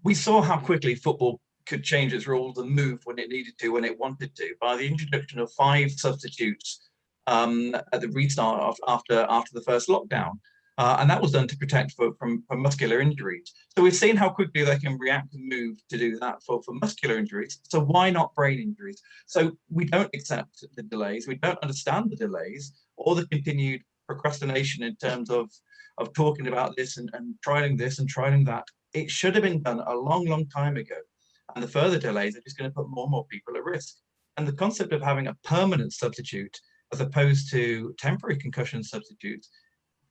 We saw how quickly football could change its rules and move when it needed to, when it wanted to, by the introduction of 5 substitutes at the restart after the first lockdown. And that was done to protect from muscular injuries. So we've seen how quickly they can react and move to do that for muscular injuries. So why not brain injuries? So we don't accept the delays. We don't understand the delays or the continued procrastination in terms of talking about this and trialing this and trialing that. It should have been done a long, long time ago. And the further delays are just going to put more and more people at risk. And the concept of having a permanent substitute as opposed to temporary concussion substitutes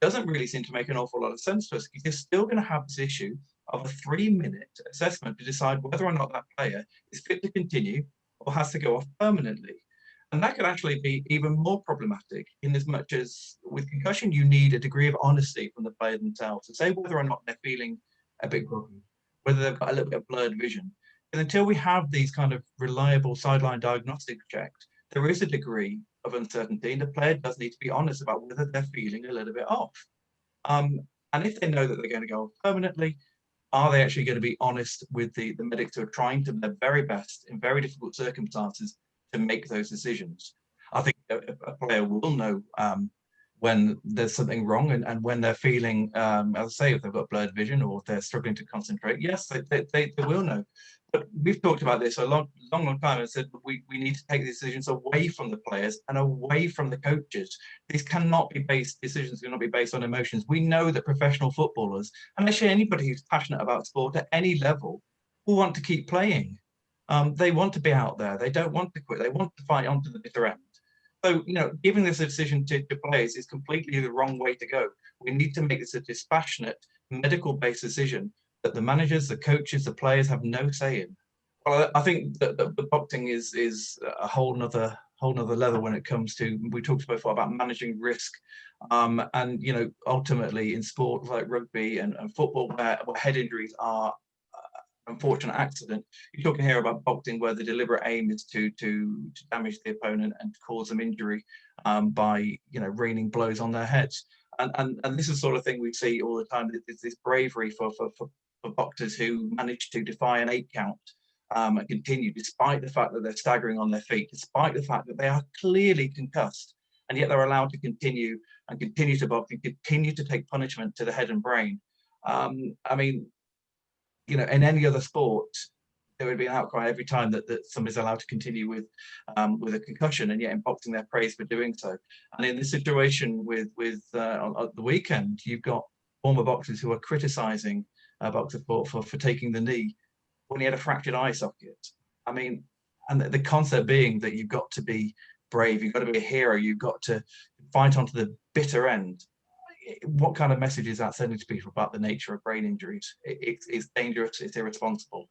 doesn't really seem to make an awful lot of sense to us, because you're still going to have this issue of a 3-minute assessment to decide whether or not that player is fit to continue or has to go off permanently. And that could actually be even more problematic, in as much as with concussion, you need a degree of honesty from the player themselves to say whether or not they're feeling a bit groggy, whether they've got a little bit of blurred vision. And until we have these kind of reliable sideline diagnostic checks, there is a degree of uncertainty, and the player does need to be honest about whether they're feeling a little bit off. And if they know that they're going to go off permanently, are they actually going to be honest with the medics who are trying to do their very best in very difficult circumstances to make those decisions? I think a player will know when there's something wrong, and when they're feeling, as I say, if they've got blurred vision or if they're struggling to concentrate. Yes, they will know. But we've talked about this a long time and said we need to take decisions away from the players and away from the coaches. These decisions cannot be based on emotions. We know that professional footballers, and actually anybody who's passionate about sport at any level, will want to keep playing. They want to be out there. They don't want to quit. They want to fight on to the bitter end. So, giving this a decision to players is completely the wrong way to go. We need to make this a dispassionate, medical-based decision that the managers, the coaches, the players have no say in. Well, I think that the boxing is a whole nother level when it comes to, we talked before about managing risk. And, ultimately in sport like rugby and football, where head injuries are unfortunate accident, you're talking here about boxing where the deliberate aim is to damage the opponent and cause them injury by raining blows on their heads. And this is the sort of thing we see all the time. It's this bravery for boxers who manage to defy an 8 count and continue, despite the fact that they're staggering on their feet, despite the fact that they are clearly concussed, and yet they're allowed to continue to box and continue to take punishment to the head and brain. I mean, in any other sport, there would be an outcry every time that somebody's allowed to continue with a concussion, and yet in boxing they're praised for doing so. And in this situation with on the weekend, you've got former boxers who are criticising boxer for taking the knee when he had a fractured eye socket. I mean, and the concept being that you've got to be brave, you've got to be a hero, you've got to fight on to the bitter end. What kind of message is that sending to people about the nature of brain injuries? It's dangerous, it's irresponsible.